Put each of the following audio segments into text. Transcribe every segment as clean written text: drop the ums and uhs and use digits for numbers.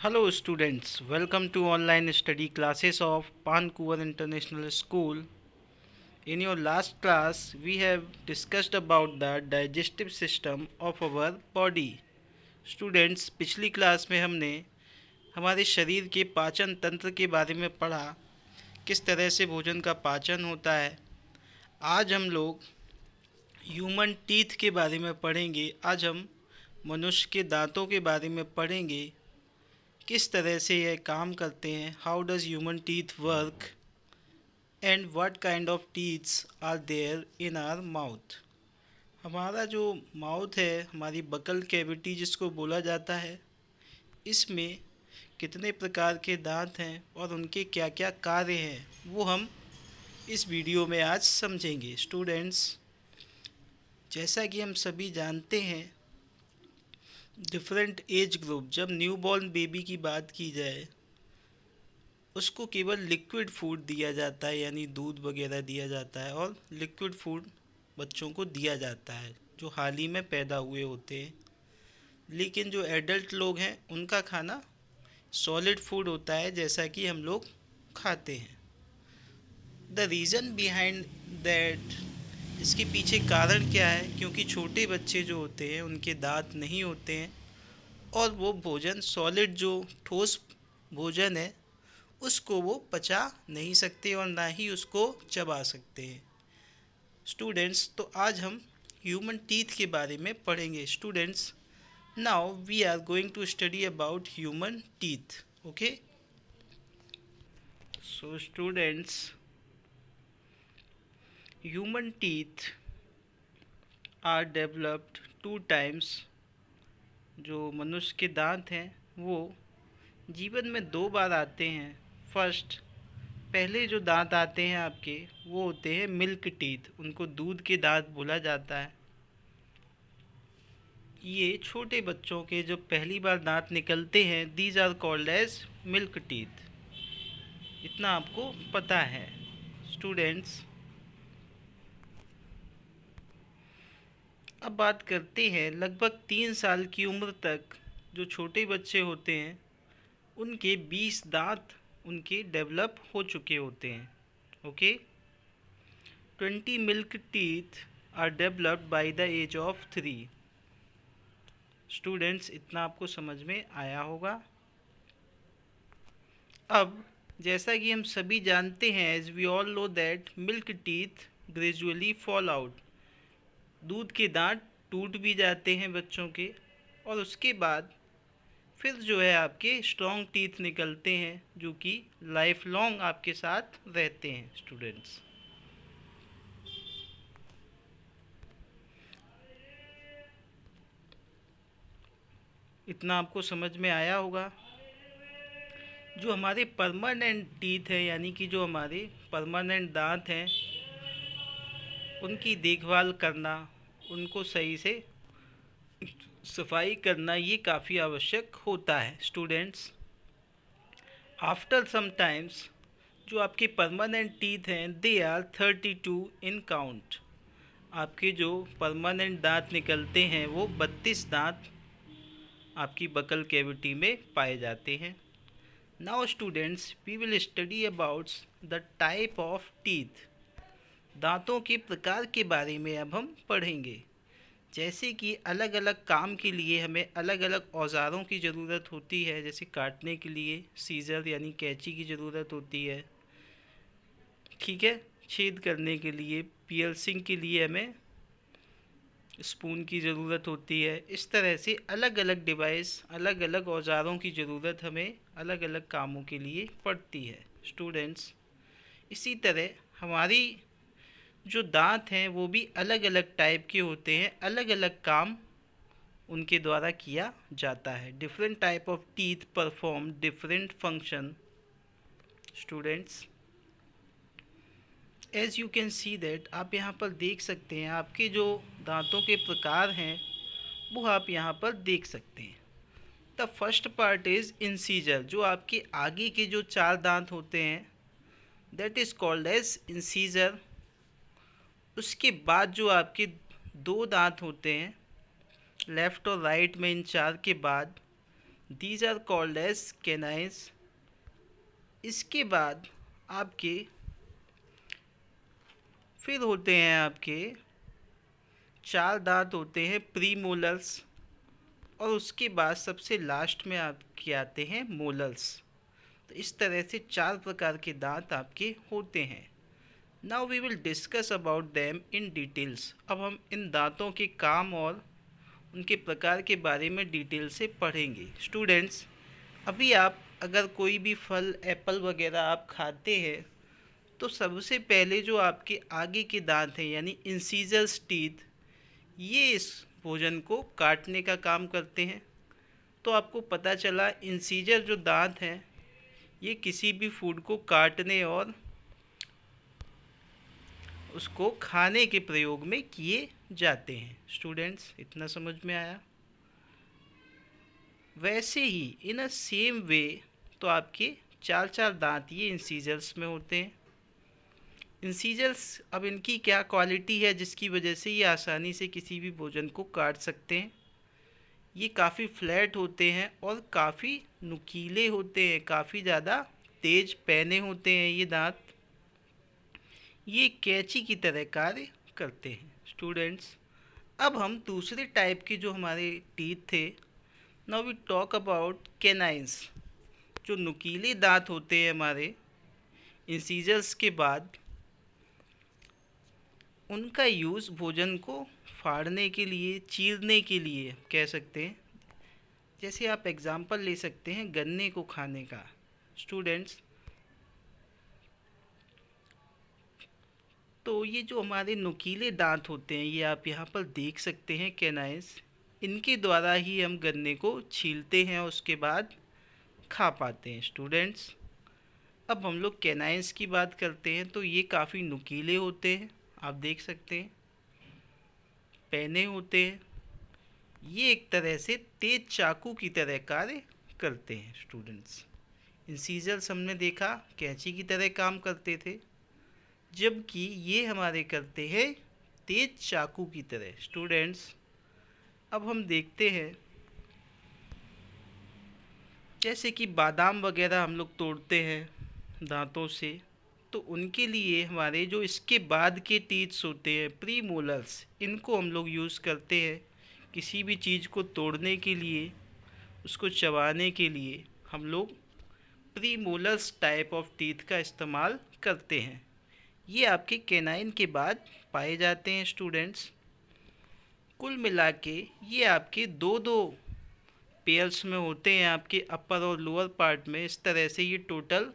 Hello students, welcome to online study classes of Pankuvar International School. In your last class, we have discussed about the digestive system of our body. Students, पिछली class में हमने हमारे शरीर के पाचन तंत्र के बारे में पढ़ा, किस तरह से भोजन का पाचन होता है। आज हम लोग ह्यूमन टीथ के बारे में पढ़ेंगे। आज हम मनुष्य के दांतों के बारे में पढ़ेंगे, किस तरह से यह काम करते हैं, how does human teeth work and what kind of teeths are there in our mouth. हमारा जो माउथ है, हमारी बकल कैविटी जिसको बोला जाता है, इसमें कितने प्रकार के दांत हैं और उनके क्या क्या कार्य हैं, वो हम इस वीडियो में आज समझेंगे। स्टूडेंट्स, जैसा कि हम सभी जानते हैं, डिफरेंट एज ग्रुप, जब न्यू बॉर्न बेबी की बात की जाए, उसको केवल लिक्विड फूड दिया जाता है, यानी दूध वगैरह दिया जाता है, और लिक्विड फूड बच्चों को दिया जाता है जो हाल ही में पैदा हुए होते हैं। लेकिन जो एडल्ट लोग हैं, उनका खाना सॉलिड फूड होता है, जैसा कि हम लोग खाते हैं। द रीज़न बिहाइंड दैट, इसके पीछे कारण क्या है? क्योंकि छोटे बच्चे जो होते हैं, उनके दांत नहीं होते हैं और वो भोजन सॉलिड, जो ठोस भोजन है, उसको वो पचा नहीं सकते और ना ही उसको चबा सकते हैं। स्टूडेंट्स, तो आज हम ह्यूमन टीथ के बारे में पढ़ेंगे। Students, now we are going to study about human teeth. Okay, so students, human teeth are developed two times. जो मनुष्य के दांत हैं, वो जीवन में दो बार आते हैं। फर्स्ट, पहले जो दांत आते हैं आपके, वो होते हैं मिल्क टीथ, उनको दूध के दांत बोला जाता है। ये छोटे बच्चों के जो पहली बार दांत निकलते हैं, these are called as milk teeth. इतना आपको पता है। स्टूडेंट्स, अब बात करते हैं, लगभग 3 साल की उम्र तक जो छोटे बच्चे होते हैं, उनके 20 दांत उनके डेवलप हो चुके होते हैं। Okay, 20 milk teeth are developed by the age of 3। Students, इतना आपको समझ में आया होगा। अब जैसा कि हम सभी जानते हैं, as we all know that milk teeth gradually fall out, दूध के दांत टूट भी जाते हैं बच्चों के, और उसके बाद फिर जो है आपके स्ट्रॉन्ग टीथ निकलते हैं, जो कि लाइफ लॉन्ग आपके साथ रहते हैं। स्टूडेंट्स, इतना आपको समझ में आया होगा। जो हमारे परमानेंट टीथ है, यानी कि जो हमारे परमानेंट दांत हैं, उनकी देखभाल करना, उनको सही से सफाई करना, ये काफ़ी आवश्यक होता है। स्टूडेंट्स, आफ्टर सम टाइम्स जो आपके परमानेंट टीथ हैं, दे आर 32 इन काउंट। आपके जो परमानेंट दांत निकलते हैं, वो 32 दांत आपकी बकल कैविटी में पाए जाते हैं। Now students, we will study about the type of teeth. दांतों के प्रकार के बारे में अब हम पढ़ेंगे। जैसे कि अलग अलग काम के लिए हमें अलग अलग औजारों की ज़रूरत होती है। जैसे काटने के लिए सीज़र यानी कैंची की ज़रूरत होती है, ठीक है। छेद करने के लिए, पियर्सिंग के लिए हमें स्पून की ज़रूरत होती है। इस तरह से अलग अलग डिवाइस, अलग अलग औजारों की ज़रूरत हमें अलग अलग कामों के लिए पड़ती है। स्टूडेंट्स, इसी तरह हमारी जो दांत हैं, वो भी अलग अलग टाइप के होते हैं, अलग अलग काम उनके द्वारा किया जाता है। Different type of teeth perform different function. Students, as you can see that, आप यहाँ पर देख सकते हैं, आपके जो दांतों के प्रकार हैं, वो आप यहाँ पर देख सकते हैं। The first part is incisor, जो आपके आगे के जो 4 दांत होते हैं, that is called as incisor. उसके बाद जो आपके 2 दांत होते हैं, लेफ़्ट और राइट में, इन 4 के बाद, these are called as canines. इसके बाद आपके फिर होते हैं आपके 4 दांत होते हैं प्रीमोलर्स, और उसके बाद सबसे लास्ट में आपके आते हैं मोलर्स। तो इस तरह से 4 प्रकार के दांत आपके होते हैं। Now we will discuss about them in details. अब हम इन दांतों के काम और उनके प्रकार के बारे में डिटेल से पढ़ेंगे। स्टूडेंट्स, अभी आप अगर कोई भी फल, एप्पल वगैरह आप खाते हैं तो सबसे पहले जो आपके आगे के दांत हैं यानी इंसीजर्स टीथ, ये इस भोजन को काटने का काम करते हैं। तो आपको पता चला इंसीजर जो दांत हैं ये किसी भी फूड को काटने और उसको खाने के प्रयोग में किए जाते हैं। स्टूडेंट्स, इतना समझ में आया? वैसे ही इन अ सेम वे तो आपके 4 दांत ये इंसीजर्स में होते हैं। इंसीजर्स, अब इनकी क्या क्वालिटी है जिसकी वजह से ये आसानी से किसी भी भोजन को काट सकते हैं? ये काफ़ी फ्लैट होते हैं और काफ़ी नुकीले होते हैं, काफ़ी ज़्यादा तेज पैने होते हैं ये दांत। ये कैंची की तरह कार्य करते हैं। स्टूडेंट्स, अब हम दूसरे टाइप के जो हमारे टीथ थे, now we talk about canines. जो नुकीले दांत होते हैं हमारे इंसीजर्स के बाद, उनका यूज़ भोजन को फाड़ने के लिए, चीरने के लिए कह सकते हैं। जैसे आप एग्जाम्पल ले सकते हैं गन्ने को खाने का। स्टूडेंट्स, तो ये जो हमारे नुकीले दांत होते हैं ये आप यहाँ पर देख सकते हैं कैनाइन्स। इनके द्वारा ही हम गन्ने को छीलते हैं और उसके बाद खा पाते हैं। स्टूडेंट्स, अब हम लोग कैनाइन्स की बात करते हैं तो ये काफ़ी नुकीले होते हैं, आप देख सकते हैं, पैने होते हैं। ये एक तरह से तेज चाकू की तरह कार्य करते हैं। स्टूडेंट्स, इंसीजर्स हमने देखा कैंची की तरह काम करते थे, जबकि ये हमारे करते हैं तेज चाकू की तरह। स्टूडेंट्स, अब हम देखते हैं जैसे कि बादाम वगैरह हम लोग तोड़ते हैं दांतों से, तो उनके लिए हमारे जो इसके बाद के टीथ्स होते हैं प्री मोलर्स, इनको हम लोग यूज़ करते हैं किसी भी चीज़ को तोड़ने के लिए, उसको चबाने के लिए हम लोग pre molars type of teeth का इस्तेमाल करते हैं। ये आपके कैनाइन के बाद पाए जाते हैं। स्टूडेंट्स, कुल मिला के ये आपके दो दो पेयर्स में होते हैं आपके अपर और लोअर पार्ट में। इस तरह से ये टोटल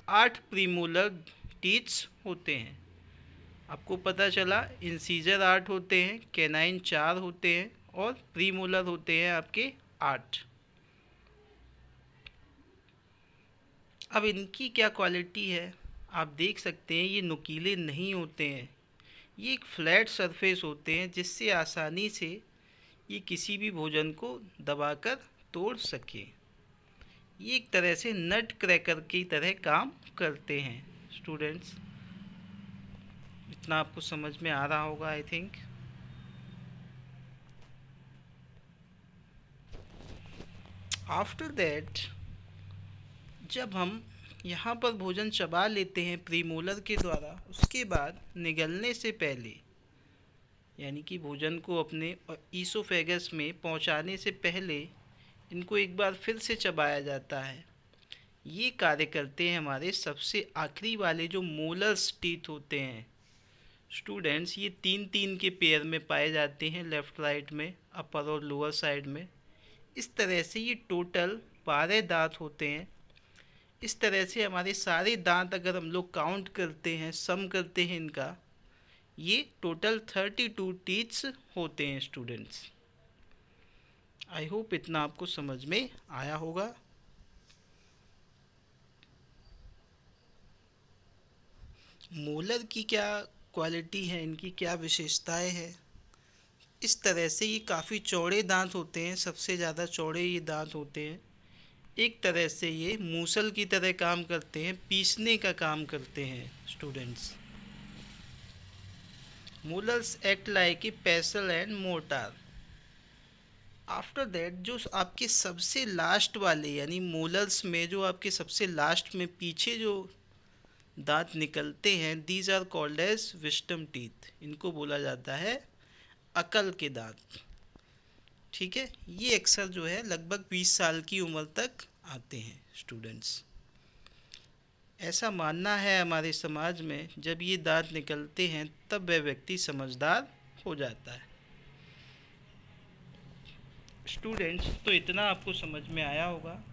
8 प्रीमोलर टीथ्स होते हैं। आपको पता चला इंसीजर 8 होते हैं, कैनाइन 4 होते हैं और प्रीमोलर होते हैं आपके 8। अब इनकी क्या क्वालिटी है आप देख सकते हैं, ये नुकीले नहीं होते हैं, ये एक फ्लैट सरफेस होते हैं जिससे आसानी से ये किसी भी भोजन को दबाकर तोड़ सके। ये एक तरह से नट क्रैकर की तरह काम करते हैं। स्टूडेंट्स, इतना आपको समझ में आ रहा होगा आई थिंक। आफ्टर दैट, जब हम यहाँ पर भोजन चबा लेते हैं प्रीमोलर के द्वारा, उसके बाद निगलने से पहले यानी कि भोजन को अपने ईसोफेगस में पहुँचाने से पहले इनको एक बार फिर से चबाया जाता है। ये कार्य करते हैं हमारे सबसे आखिरी वाले जो मोलर्स टीथ होते हैं। स्टूडेंट्स, ये 3-3 के पेयर में पाए जाते हैं, लेफ़्ट राइट में, अपर और लोअर साइड में। इस तरह से ये टोटल 12 दांत होते हैं। इस तरह से हमारे सारे दांत अगर हम लोग काउंट करते हैं, सम करते हैं इनका, ये टोटल 32 टीथ्स होते हैं। स्टूडेंट्स, आई होप इतना आपको समझ में आया होगा। मोलर की क्या क्वालिटी है, इनकी क्या विशेषताएं हैं? इस तरह से ये काफ़ी चौड़े दांत होते हैं, सबसे ज़्यादा चौड़े ये दांत होते हैं। एक तरह से ये मूसल की तरह काम करते हैं, पीसने का काम करते हैं। Students, molars act like a पेसल and mortar. After that जो आपके सबसे लास्ट वाले यानी मोलर्स में जो आपके सबसे लास्ट में पीछे जो दांत निकलते हैं, these are called as wisdom teeth. इनको बोला जाता है अकल के दांत। ठीक है, ये अक्सर जो है लगभग 20 साल की उम्र तक आते हैं स्टूडेंट्स। ऐसा मानना है हमारे समाज में, जब ये दांत निकलते हैं तब वह व्यक्ति समझदार हो जाता है। स्टूडेंट्स, तो इतना आपको समझ में आया होगा